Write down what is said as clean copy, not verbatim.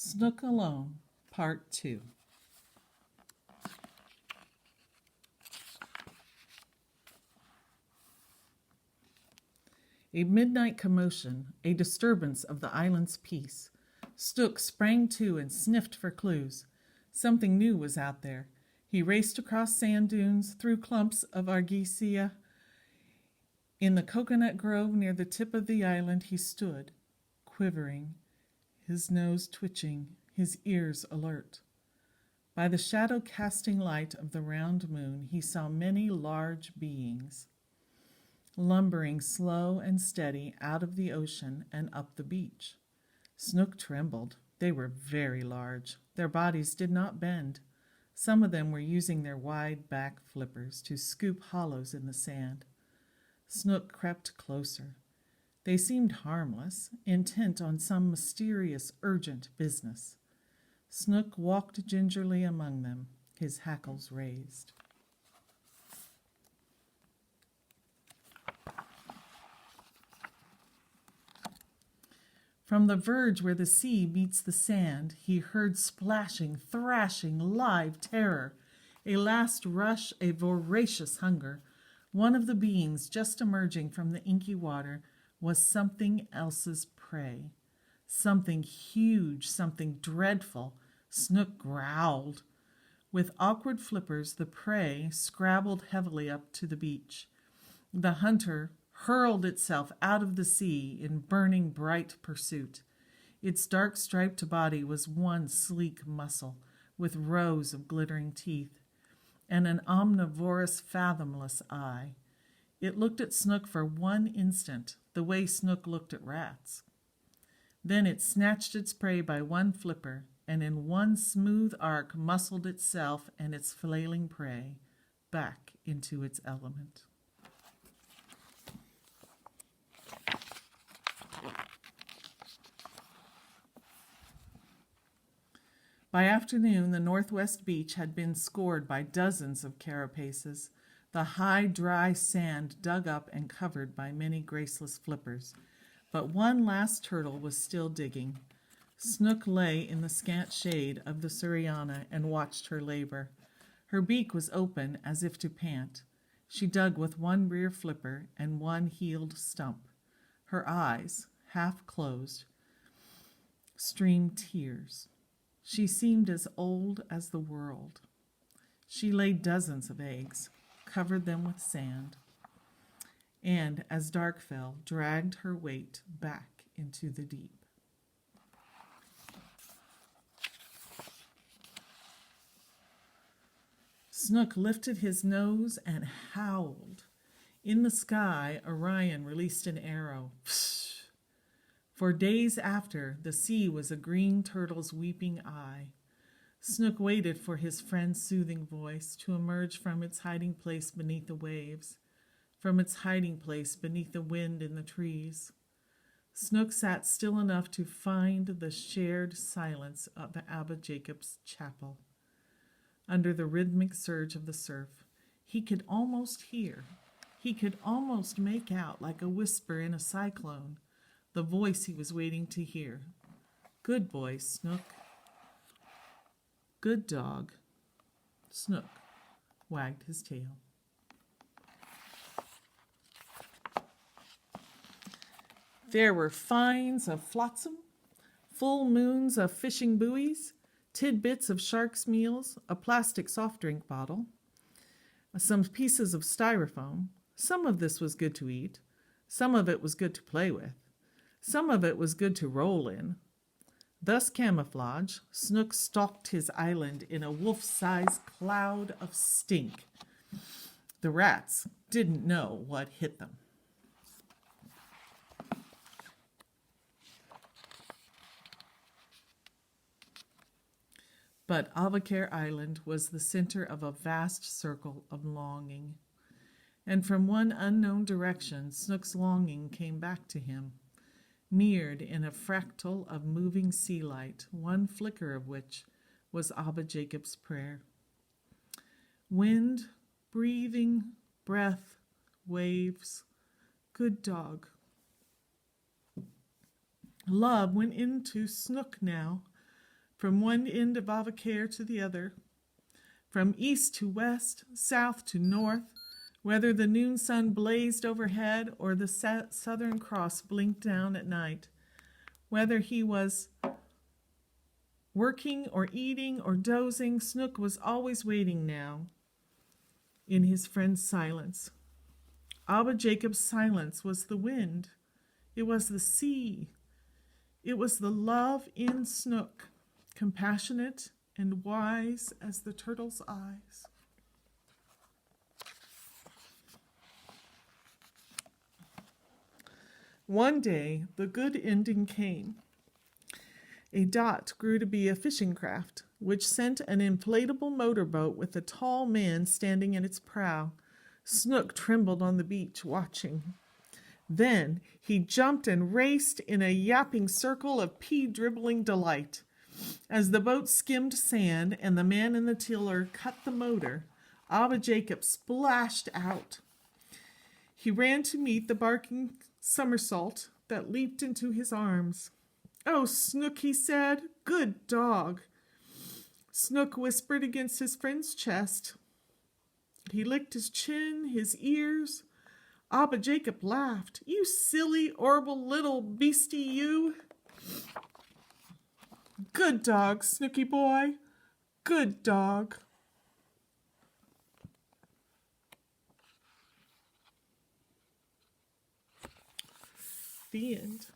Snook Alone, Part 2. A midnight commotion, a disturbance of the island's peace. Snook sprang to and sniffed for clues. Something new was out there. He raced across sand dunes, through clumps of argisia. In the coconut grove near the tip of the island he stood, quivering, his nose twitching, his ears alert. By the shadow-casting light of the round moon he saw many large beings, lumbering slow and steady out of the ocean and up the beach. Snook trembled. They were very large. Their bodies did not bend. Some of them were using their wide back flippers to scoop hollows in the sand. Snook crept closer. They seemed harmless, intent on some mysterious, urgent business. Snook walked gingerly among them, his hackles raised. From the verge where the sea meets the sand, he heard splashing, thrashing, live terror, a last rush, a voracious hunger. One of the beings just emerging from the inky water was something else's prey. Something huge, something dreadful. Snook growled. With awkward flippers, the prey scrabbled heavily up to the beach. The hunter hurled itself out of the sea in burning bright pursuit. Its dark striped body was one sleek muscle with rows of glittering teeth and an omnivorous, fathomless eye. It looked at Snook for one instant, the way Snook looked at rats. Then it snatched its prey by one flipper, and in one smooth arc muscled itself and its flailing prey back into its element. By afternoon, the northwest beach had been scored by dozens of carapaces, the high, dry sand dug up and covered by many graceless flippers. But one last turtle was still digging. Snook lay in the scant shade of the Suriana and watched her labor. Her beak was open as if to pant. She dug with one rear flipper and one heeled stump. Her eyes, half closed, streamed tears. She seemed as old as the world. She laid dozens of eggs, covered them with sand, and, as dark fell, dragged her weight back into the deep. Snook lifted his nose and howled. In the sky, Orion released an arrow. Psh! For days after, the sea was a green turtle's weeping eye. Snook waited for his friend's soothing voice to emerge from its hiding place beneath the waves, from its hiding place beneath the wind in the trees. Snook sat still enough to find the shared silence of Abba Jacob's chapel. Under the rhythmic surge of the surf, he could almost hear, he could almost make out, like a whisper in a cyclone, the voice he was waiting to hear. Good boy, Snook. Good dog. Snook wagged his tail. There were finds of flotsam, full moons of fishing buoys, tidbits of shark's meals, a plastic soft drink bottle, some pieces of styrofoam. Some of this was good to eat. Some of it was good to play with. Some of it was good to roll in. Thus camouflaged, Snook stalked his island in a wolf-sized cloud of stink. The rats didn't know what hit them. But Avocare Island was the center of a vast circle of longing. And from one unknown direction, Snook's longing came back to him, mirrored in a fractal of moving sea light, one flicker of which was Abba Jacob's prayer. Wind, breathing, breath, waves, good dog. Love went into Snook now, from one end of Avocare to the other, from east to west, south to north, whether the noon sun blazed overhead or the Southern Cross blinked down at night, whether he was working or eating or dozing, Snook was always waiting now in his friend's silence. Abba Jacob's silence was the wind. It was the sea. It was the love in Snook, compassionate and wise as the turtle's eyes. One day, the good ending came. A dot grew to be a fishing craft, which sent an inflatable motorboat with a tall man standing at its prow. Snook trembled on the beach, watching. Then he jumped and raced in a yapping circle of pea-dribbling delight. As the boat skimmed sand and the man in the tiller cut the motor, Abba Jacob splashed out. He ran to meet the barking somersault that leaped into his arms. "Oh, Snook," he said, "good dog." Snook whispered against his friend's chest. He licked his chin, his ears. Abba Jacob laughed. "You silly, horrible little beastie, you." "Good dog, Snooky boy. Good dog." The end.